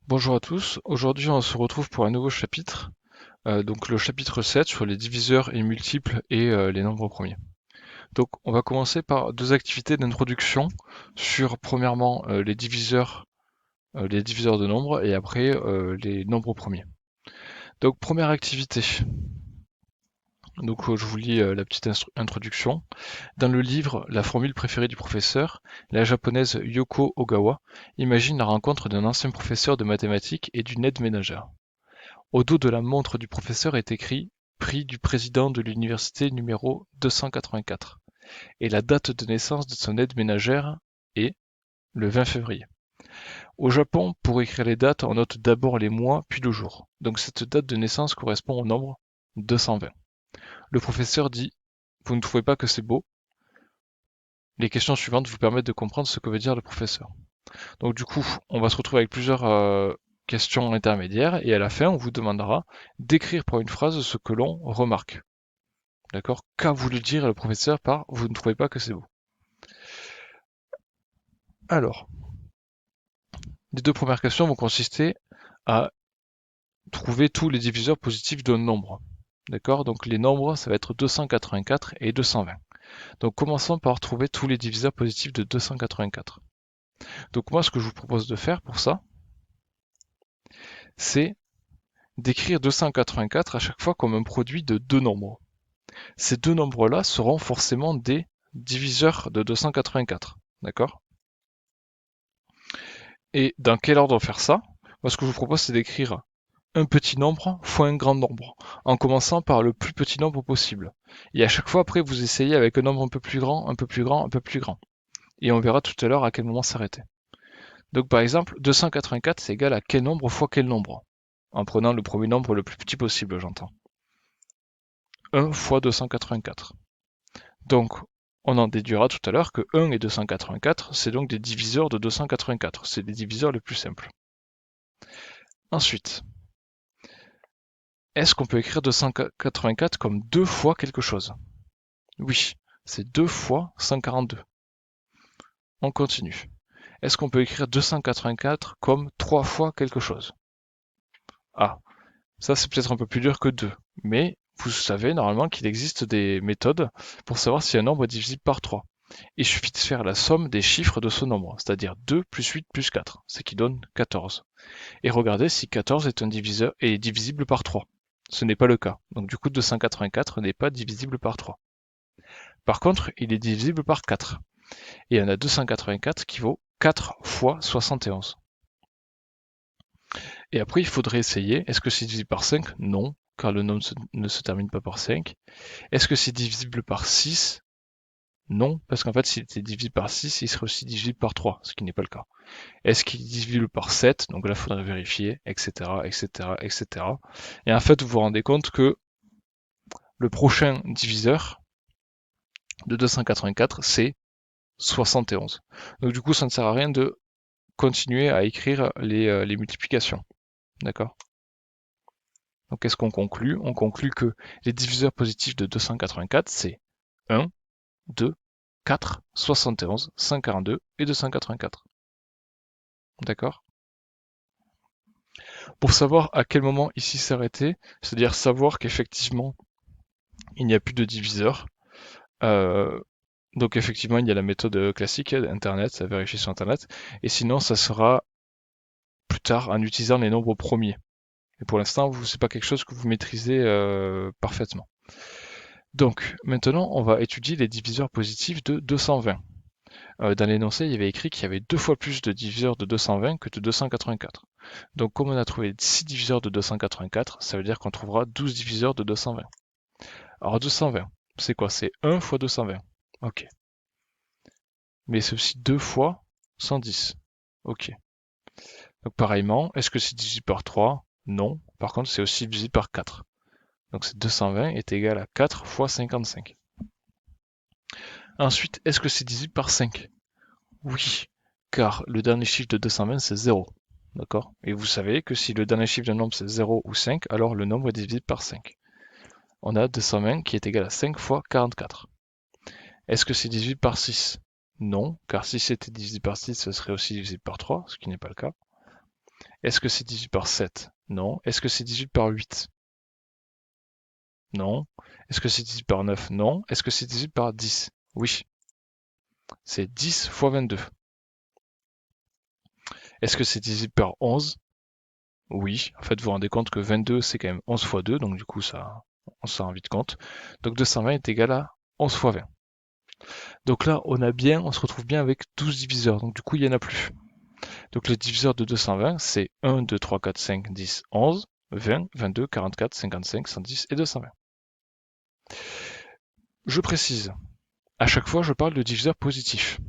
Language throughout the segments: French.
Bonjour à tous, aujourd'hui on se retrouve pour un nouveau chapitre, donc le chapitre 7 sur les diviseurs et multiples et les nombres premiers. Donc on va commencer par deux activités d'introduction sur premièrement les diviseurs de nombres et après les nombres premiers. Donc première activité, donc je vous lis la petite introduction. Dans le livre La formule préférée du professeur, la japonaise Yoko Ogawa imagine la rencontre d'un ancien professeur de mathématiques et d'une aide ménagère. Au dos de la montre du professeur est écrit Prix du président de l'université numéro 284 et la date de naissance de son aide ménagère est le 20 février. Au Japon, pour écrire les dates, on note d'abord les mois puis le jour. Donc cette date de naissance correspond au nombre 220. Le professeur dit Vous ne trouvez pas que c'est beau? Les questions suivantes vous permettent de comprendre ce que veut dire le professeur. Donc du coup, on va se retrouver avec plusieurs questions intermédiaires et à la fin, on vous demandera d'écrire pour une phrase ce que l'on remarque. D'accord? Qu'a voulu dire le professeur par vous ne trouvez pas que c'est beau? Alors, les deux premières questions vont consister à trouver tous les diviseurs positifs d'un nombre. D'accord? Donc les nombres, ça va être 284 et 220. Donc commençons par trouver tous les diviseurs positifs de 284. Donc moi, ce que je vous propose de faire pour ça, c'est d'écrire 284 à chaque fois comme un produit de deux nombres. Ces deux nombres-là seront forcément des diviseurs de 284. D'accord? Et dans quel ordre faire ça? Moi, ce que je vous propose, c'est d'écrire un petit nombre fois un grand nombre, en commençant par le plus petit nombre possible. Et à chaque fois, après, vous essayez avec un nombre un peu plus grand, un peu plus grand, un peu plus grand. Et on verra tout à l'heure à quel moment s'arrêter. Donc par exemple, 284, c'est égal à quel nombre fois quel nombre? En prenant le premier nombre le plus petit possible, j'entends. 1 fois 284. Donc, on en déduira tout à l'heure que 1 et 284, c'est donc des diviseurs de 284. C'est des diviseurs les plus simples. Ensuite, est-ce qu'on peut écrire 284 comme 2 fois quelque chose? Oui, c'est 2 fois 142. On continue. Est-ce qu'on peut écrire 284 comme 3 fois quelque chose? Ah, ça c'est peut-être un peu plus dur que 2, mais vous savez normalement qu'il existe des méthodes pour savoir si un nombre est divisible par 3. Il suffit de faire la somme des chiffres de ce nombre, c'est-à-dire 2 plus 8 plus 4, ce qui donne 14. Et regardez si 14 est un diviseur et est divisible par 3. Ce n'est pas le cas, donc du coup 284 n'est pas divisible par 3. Par contre, il est divisible par 4. Et il y en a 284 qui vaut 4 fois 71. Et après, il faudrait essayer, est-ce que c'est divisible par 5? Non, car le nombre ne se termine pas par 5. Est-ce que c'est divisible par 6? Non, parce qu'en fait, s'il était divisible par 6, il serait aussi divisible par 3, ce qui n'est pas le cas. Est-ce qu'il est divisible par 7? Donc là, il faudrait vérifier, etc., etc., etc. Et en fait, vous vous rendez compte que le prochain diviseur de 284, c'est 71. Donc du coup, ça ne sert à rien de continuer à écrire les multiplications. D'accord? Donc qu'est-ce qu'on conclut? On conclut que les diviseurs positifs de 284, c'est 1, 2, 4, 71, 142 et 284. D'accord? Pour savoir à quel moment ici s'arrêter, c'est-à-dire savoir qu'effectivement il n'y a plus de diviseur, donc effectivement il y a la méthode classique Internet, à vérifier sur Internet, et sinon ça sera plus tard en utilisant les nombres premiers. Et pour l'instant, c'est pas quelque chose que vous maîtrisez parfaitement. Donc maintenant, on va étudier les diviseurs positifs de 220. Dans l'énoncé, il y avait écrit qu'il y avait 2 fois plus de diviseurs de 220 que de 284. Donc comme on a trouvé 6 diviseurs de 284, ça veut dire qu'on trouvera 12 diviseurs de 220. Alors 220, c'est quoi? C'est 1 fois 220. Ok. Mais c'est aussi 2 fois 110. Ok. Donc pareillement, est-ce que c'est divisible par 3? Non. Par contre, c'est aussi divisible par 4. Donc c'est 220 est égal à 4 fois 55. Ensuite, est-ce que c'est divisible par 5? Oui, car le dernier chiffre de 220 c'est 0. D'accord? Et vous savez que si le dernier chiffre d'un nombre c'est 0 ou 5, alors le nombre est divisible par 5. On a 220 qui est égal à 5 fois 44. Est-ce que c'est divisible par 6? Non, car si c'était divisible par 6, ce serait aussi divisible par 3, ce qui n'est pas le cas. Est-ce que c'est 18 par 7? Non. Est-ce que c'est 18 par 8? Non. Est-ce que c'est 18 par 9? Non. Est-ce que c'est 18 par 10? Oui. C'est 10 fois 22. Est-ce que c'est 18 par 11? Oui. En fait, vous vous rendez compte que 22, c'est quand même 11 fois 2, donc du coup, ça, on s'en rend vite compte. Donc 220 est égal à 11 fois 20. Donc là, on se retrouve bien avec 12 diviseurs, donc du coup, il n'y en a plus. Donc les diviseurs de 220, c'est 1, 2, 3, 4, 5, 10, 11, 20, 22, 44, 55, 110 et 220. Je précise, à chaque fois, je parle de diviseurs positifs.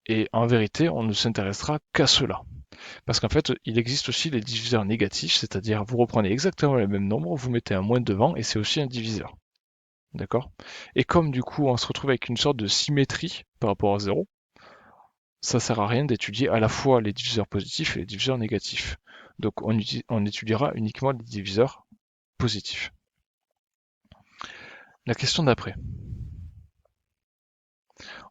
Et en vérité, on ne s'intéressera qu'à cela. Parce qu'en fait, il existe aussi les diviseurs négatifs, c'est-à-dire vous reprenez exactement le même nombre, vous mettez un moins devant, et c'est aussi un diviseur. D'accord? Et comme du coup, on se retrouve avec une sorte de symétrie par rapport à 0, ça sert à rien d'étudier à la fois les diviseurs positifs et les diviseurs négatifs. Donc on étudiera uniquement les diviseurs positifs. La question d'après.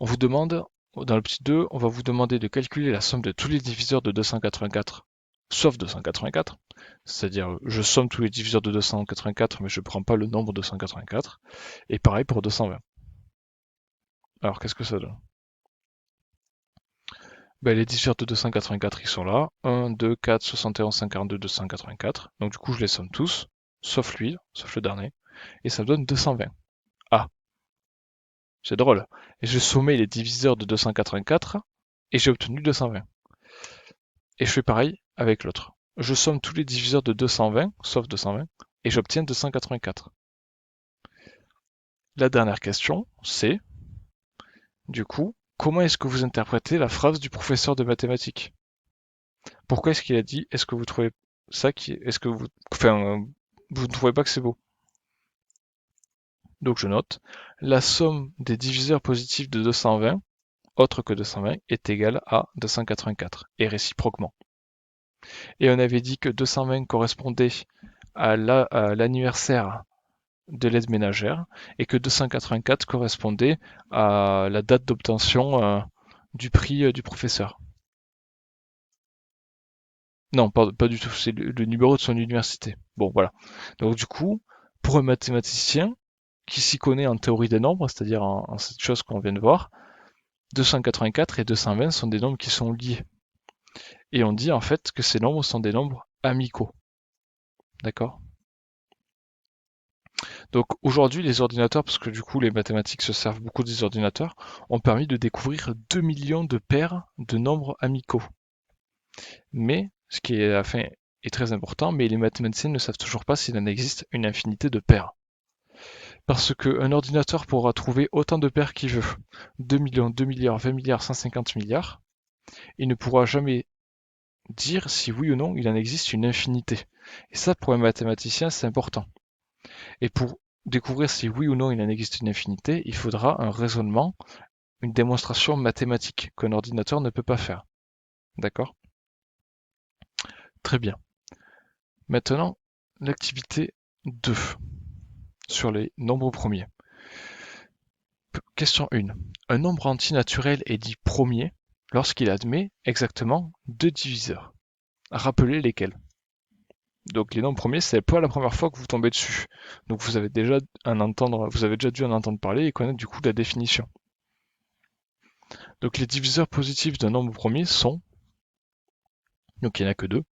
On vous demande, dans le petit 2, on va vous demander de calculer la somme de tous les diviseurs de 284, sauf 284. C'est-à-dire, je somme tous les diviseurs de 284, mais je ne prends pas le nombre 284. Et pareil pour 220. Alors, qu'est-ce que ça donne? Ben, les diviseurs de 284, ils sont là. 1, 2, 4, 71, 142, 284. Donc du coup, je les somme tous, sauf lui, sauf le dernier. Et ça me donne 220. Ah, c'est drôle. Et je sommais les diviseurs de 284, et j'ai obtenu 220. Et je fais pareil avec l'autre. Je somme tous les diviseurs de 220, sauf 220, et j'obtiens 284. La dernière question, c'est, du coup, comment est-ce que vous interprétez la phrase du professeur de mathématiques? Pourquoi est-ce qu'il a dit, est-ce que vous trouvez ça qui, est-ce que vous, enfin, vous ne trouvez pas que c'est beau? Donc je note, la somme des diviseurs positifs de 220, autre que 220, est égale à 284, et réciproquement. Et on avait dit que 220 correspondait à l'anniversaire de l'aide ménagère et que 284 correspondait à la date d'obtention du prix du professeur. Non, pas du tout, c'est le numéro de son université. Bon, voilà. Donc du coup, pour un mathématicien qui s'y connaît en théorie des nombres, c'est-à-dire en cette chose qu'on vient de voir, 284 et 220 sont des nombres qui sont liés. Et on dit en fait que ces nombres sont des nombres amicaux. D'accord? Donc aujourd'hui, les ordinateurs, parce que du coup les mathématiques se servent beaucoup des ordinateurs, ont permis de découvrir 2 millions de paires de nombres amicaux. Mais, ce qui est, enfin, est très important, mais les mathématiciens ne savent toujours pas s'il en existe une infinité de paires. Parce qu'un ordinateur pourra trouver autant de paires qu'il veut. 2 millions, 2 milliards, 20 milliards, 150 milliards. Il ne pourra jamais dire si oui ou non il en existe une infinité. Et ça, pour un mathématicien, c'est important. Et pour découvrir si oui ou non il en existe une infinité, il faudra un raisonnement, une démonstration mathématique qu'un ordinateur ne peut pas faire. D'accord? Très bien. Maintenant, l'activité 2 sur les nombres premiers. Question 1. Un nombre entier naturel est dit premier lorsqu'il admet exactement deux diviseurs. Rappelez lesquels. Donc les nombres premiers, c'est pas la première fois que vous tombez dessus. Donc vous avez déjà vous avez déjà dû en entendre parler et connaître du coup la définition. Donc les diviseurs positifs d'un nombre premier sont, donc il n'y en a que deux,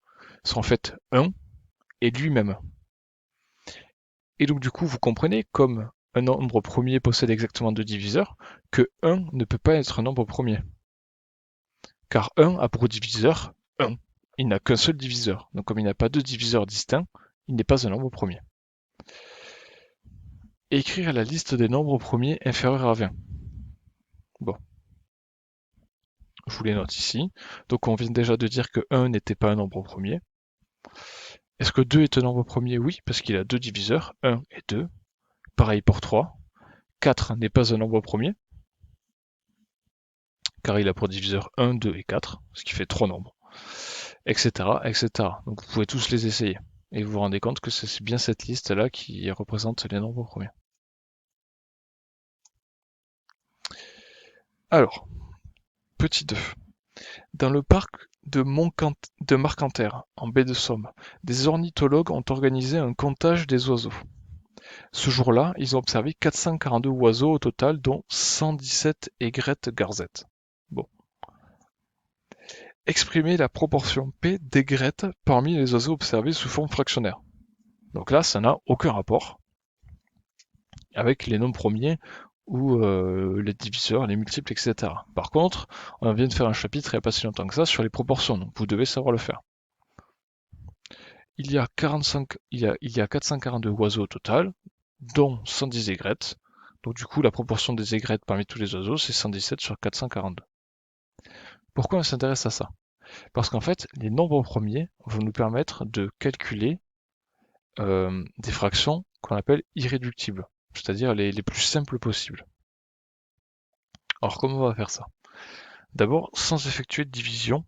sont en fait 1 et lui-même. Et donc du coup vous comprenez, comme un nombre premier possède exactement deux diviseurs, que 1 ne peut pas être un nombre premier. Car 1 a pour diviseur 1. Il n'a qu'un seul diviseur. Donc comme il n'a pas deux diviseurs distincts, il n'est pas un nombre premier. Écrire la liste des nombres premiers inférieurs à 20. Bon, je vous les note ici. Donc on vient déjà de dire que 1 n'était pas un nombre premier. Est-ce que 2 est un nombre premier? Oui, parce qu'il a deux diviseurs, 1 et 2. Pareil pour 3. 4 n'est pas un nombre premier, car il a pour diviseur 1, 2 et 4, ce qui fait 3 nombres, etc., etc. Donc vous pouvez tous les essayer. Et vous vous rendez compte que c'est bien cette liste-là qui représente les nombres premiers. Alors, petit 2. Dans le parc de Marcanterre, en baie de Somme, des ornithologues ont organisé un comptage des oiseaux. Ce jour-là, ils ont observé 442 oiseaux au total, dont 117 aigrettes garzettes. Bon. Exprimer la proportion P d'aigrettes parmi les oiseaux observés sous forme fractionnaire. Donc là, ça n'a aucun rapport avec les nombres premiers ou les diviseurs, les multiples, etc. Par contre, on vient de faire un chapitre il n'y a pas si longtemps que ça sur les proportions, donc vous devez savoir le faire. Il y a 442 oiseaux au total, dont 110 aigrettes. Donc du coup, la proportion des aigrettes parmi tous les oiseaux, c'est 117 sur 442. Pourquoi on s'intéresse à ça? Parce qu'en fait, les nombres premiers vont nous permettre de calculer des fractions qu'on appelle irréductibles, c'est-à-dire les plus simples possibles. Alors comment on va faire ça? D'abord, sans effectuer de division,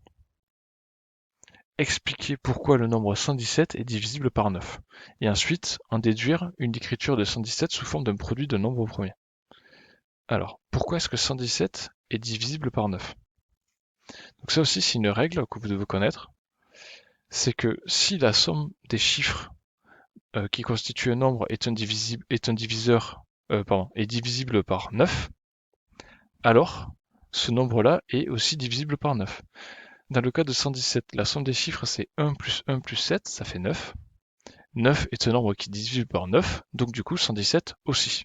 expliquer pourquoi le nombre 117 est divisible par 9, et ensuite en déduire une écriture de 117 sous forme d'un produit de nombres premiers. Alors, pourquoi est-ce que 117 est divisible par 9? Donc ça aussi, c'est une règle que vous devez connaître, c'est que si la somme des chiffres qui constitue un nombre est est divisible par 9, alors ce nombre-là est aussi divisible par 9. Dans le cas de 117, la somme des chiffres c'est 1 plus 1 plus 7, ça fait 9. 9 est un nombre qui est divisible par 9, donc du coup 117 aussi.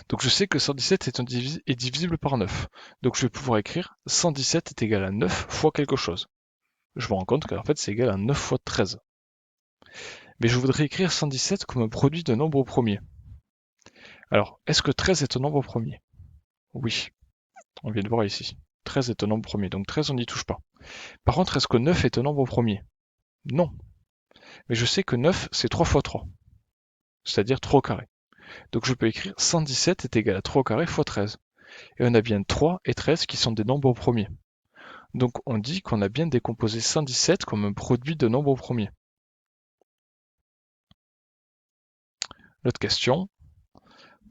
Donc je sais que 117 est divisible par 9. Donc je vais pouvoir écrire 117 est égal à 9 fois quelque chose. Je me rends compte qu'en fait c'est égal à 9 fois 13. Mais je voudrais écrire 117 comme un produit de nombre premier. Alors, est-ce que 13 est un nombre premier? Oui, on vient de voir ici. 13 est un nombre premier, donc 13 on n'y touche pas. Par contre, est-ce que 9 est un nombre premier? Non. Mais je sais que 9 c'est 3 fois 3, c'est-à-dire 3 au carré. Donc je peux écrire 117 est égal à 3 au carré fois 13. Et on a bien 3 et 13 qui sont des nombres premiers. Donc on dit qu'on a bien décomposé 117 comme un produit de nombres premiers. L'autre question,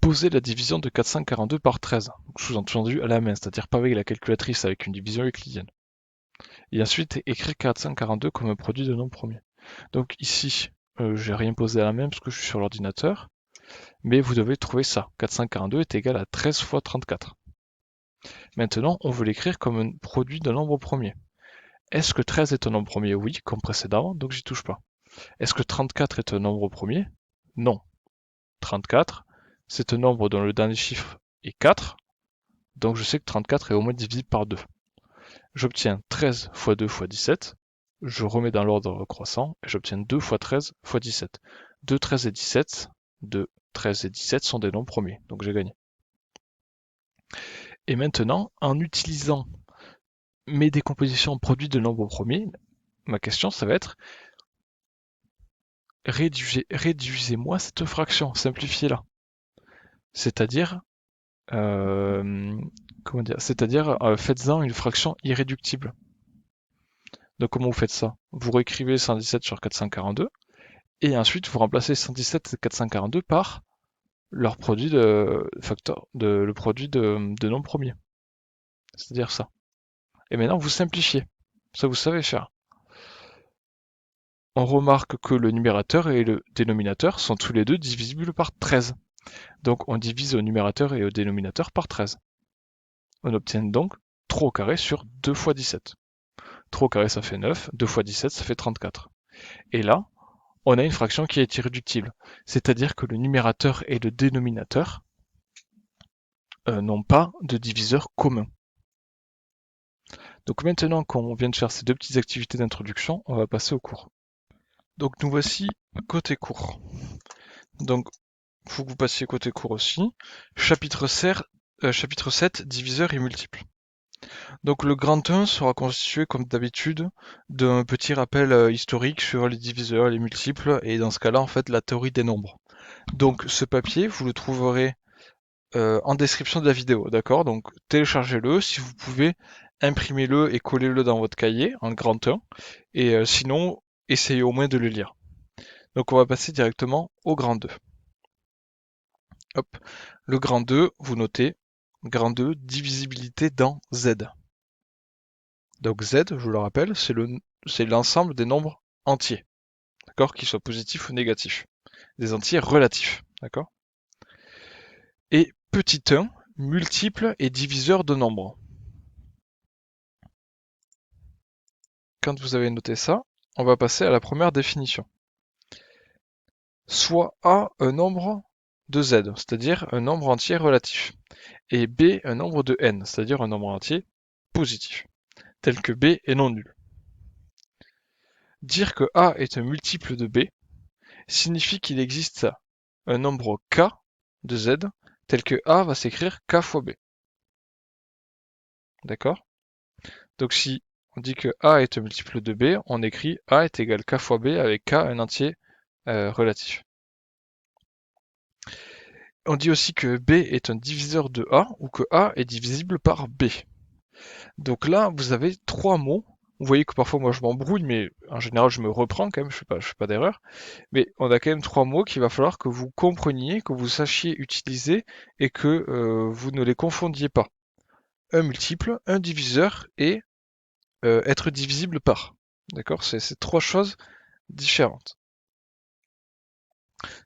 poser la division de 442 par 13, sous-entendu à la main, c'est-à-dire pas avec la calculatrice, avec une division euclidienne. Et ensuite écrire 442 comme un produit de nombres premiers. Donc ici, j'ai rien posé à la main parce que je suis sur l'ordinateur, mais vous devez trouver ça. 442 est égal à 13 fois 34. Maintenant, on veut l'écrire comme un produit de nombre premier. Est-ce que 13 est un nombre premier? Oui, comme précédemment, donc j'y touche pas. Est-ce que 34 est un nombre premier? Non. 34, c'est un nombre dont le dernier chiffre est 4, donc je sais que 34 est au moins divisible par 2. J'obtiens 13 fois 2 fois 17, je remets dans l'ordre croissant, et j'obtiens 2 fois 13 fois 17. 2, 13 et 17, 2, 13 et 17 sont des nombres premiers, donc j'ai gagné. Et maintenant, en utilisant mes décompositions en produits de nombres premiers, ma question ça va être réduisez-moi cette fraction, simplifiez-la. C'est-à-dire, faites-en une fraction irréductible. Donc comment vous faites ça? Vous réécrivez 117 sur 442, et ensuite vous remplacez 117 et 442 par leur produit le produit de nombres premiers. C'est-à-dire ça. Et maintenant vous simplifiez. Ça vous savez faire. On remarque que le numérateur et le dénominateur sont tous les deux divisibles par 13. Donc on divise au numérateur et au dénominateur par 13. On obtient donc 3 au carré sur 2 fois 17. 3 au carré ça fait 9, 2 fois 17 ça fait 34. Et là, on a une fraction qui est irréductible. C'est-à-dire que le numérateur et le dénominateur n'ont pas de diviseur commun. Donc maintenant qu'on vient de faire ces deux petites activités d'introduction, on va passer au cours. Donc nous voici côté cours. Donc il faut que vous passiez côté cours aussi. Chapitre 7, diviseurs et multiples. Donc le grand 1 sera constitué comme d'habitude d'un petit rappel historique sur les diviseurs, les multiples, et dans ce cas-là en fait la théorie des nombres. Donc ce papier, vous le trouverez en description de la vidéo, d'accord? Donc téléchargez-le, si vous pouvez, imprimez-le et collez-le dans votre cahier en grand 1, et sinon, essayez au moins de le lire. Donc on va passer directement au grand 2. Hop, le grand 2, vous notez, grand 2, divisibilité dans Z. Donc Z, je vous le rappelle, c'est l'ensemble des nombres entiers, d'accord, qu'ils soient positifs ou négatifs. Des entiers relatifs, d'accord. Et petit 1, multiple et diviseur de nombres. Quand vous avez noté ça, on va passer à la première définition. Soit A un nombre de Z, c'est-à-dire un nombre entier relatif, et B un nombre de n, c'est-à-dire un nombre entier positif, tel que B est non nul. Dire que A est un multiple de B signifie qu'il existe un nombre K de Z, tel que A va s'écrire K fois B. D'accord? Donc si on dit que A est un multiple de B, on écrit A est égal K fois B avec K un entier relatif. On dit aussi que B est un diviseur de A ou que A est divisible par B. Donc là, vous avez trois mots. Vous voyez que parfois moi je m'embrouille, mais en général je me reprends quand même, je fais pas d'erreur. Mais on a quand même trois mots qu'il va falloir que vous compreniez, que vous sachiez utiliser et que vous ne les confondiez pas. Un multiple, un diviseur et être divisible par. D'accord? C'est trois choses différentes.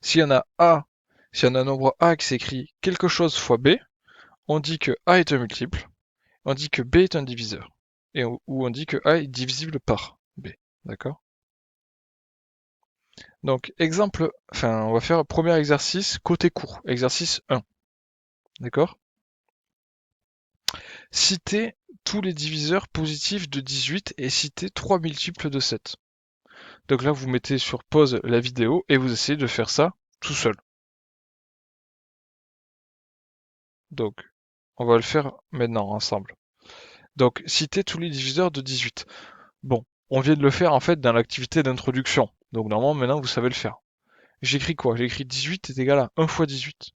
S'il y en a A, s'il y en a un nombre A qui s'écrit quelque chose fois B, on dit que A est un multiple, on dit que B est un diviseur, ou on dit que A est divisible par B. D'accord? Donc, on va faire un premier exercice côté court, exercice 1. D'accord? Citez tous les diviseurs positifs de 18 et citez 3 multiples de 7. Donc là, vous mettez sur pause la vidéo et vous essayez de faire ça tout seul. Donc, on va le faire maintenant ensemble. Donc, citez tous les diviseurs de 18. Bon, on vient de le faire en fait dans l'activité d'introduction. Donc normalement, maintenant, vous savez le faire. J'écris quoi? J'écris 18 est égal à 1 fois 18.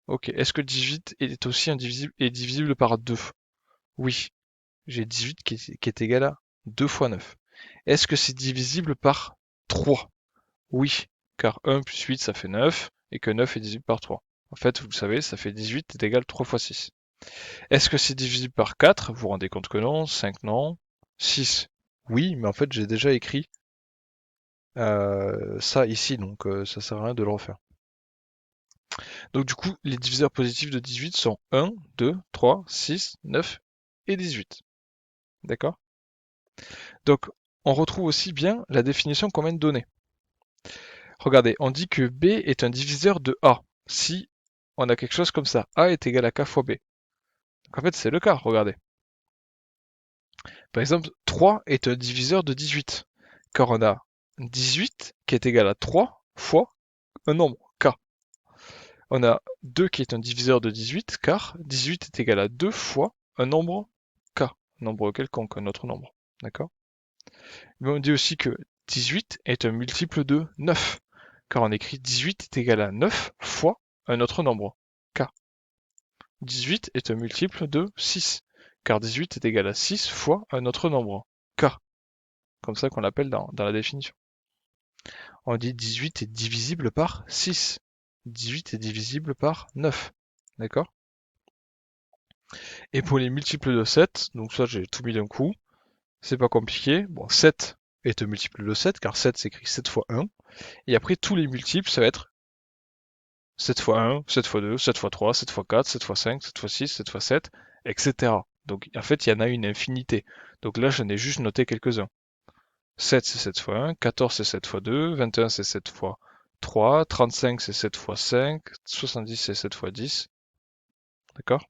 Ok, est-ce que 18 est aussi indivisible et divisible par 2? Oui, j'ai 18 qui est égal à 2 fois 9. Est-ce que c'est divisible par 3? Oui, car 1 plus 8 ça fait 9, et que 9 est divisible par 3. En fait, vous le savez, ça fait 18 est égal à 3 fois 6. Est-ce que c'est divisible par 4? Vous vous rendez compte que non, 5 non, 6 oui, mais en fait j'ai déjà écrit ça ici, donc ça sert à rien de le refaire. Donc du coup, les diviseurs positifs de 18 sont 1, 2, 3, 6, 9 et 18. D'accord? Donc on retrouve aussi bien la définition qu'on vient de donner. Regardez, on dit que B est un diviseur de A. Si on a quelque chose comme ça, A est égal à K fois B. Donc en fait c'est le cas, regardez. Par exemple, 3 est un diviseur de 18, car on a 18 qui est égal à 3 fois un nombre, K. On a 2 qui est un diviseur de 18, car 18 est égal à 2 fois un nombre K, un nombre quelconque, un autre nombre. D'accord? Mais on dit aussi que 18 est un multiple de 9, car on écrit 18 est égal à 9 fois un autre nombre, K. 18 est un multiple de 6, car 18 est égal à 6 fois un autre nombre, K. Comme ça qu'on l'appelle dans la définition. On dit 18 est divisible par 6. 18 est divisible par 9. D'accord? Et pour les multiples de 7, donc ça j'ai tout mis d'un coup, c'est pas compliqué. Bon, 7 est un multiple de 7, car 7 s'écrit 7 fois 1. Et après, tous les multiples, ça va être 7 fois 1, 7 fois 2, 7 fois 3, 7 fois 4, 7 fois 5, 7 fois 6, 7 fois 7, etc. Donc en fait, il y en a une infinité. Donc là, j'en ai juste noté quelques-uns. 7 c'est 7 fois 1, 14 c'est 7 fois 2, 21 c'est 7 fois 3, 35 c'est 7 fois 5, 70 c'est 7 fois 10. D'accord?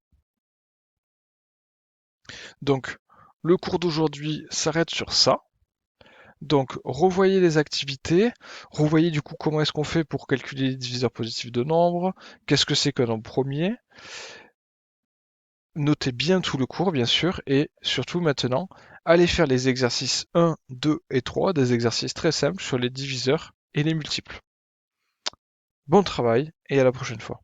Donc, le cours d'aujourd'hui s'arrête sur ça. Donc, revoyez les activités, revoyez du coup comment est-ce qu'on fait pour calculer les diviseurs positifs de nombres, qu'est-ce que c'est qu'un nombre premier. Notez bien tout le cours, bien sûr, et surtout maintenant, allez faire les exercices 1, 2 et 3, des exercices très simples sur les diviseurs et les multiples. Bon travail et à la prochaine fois.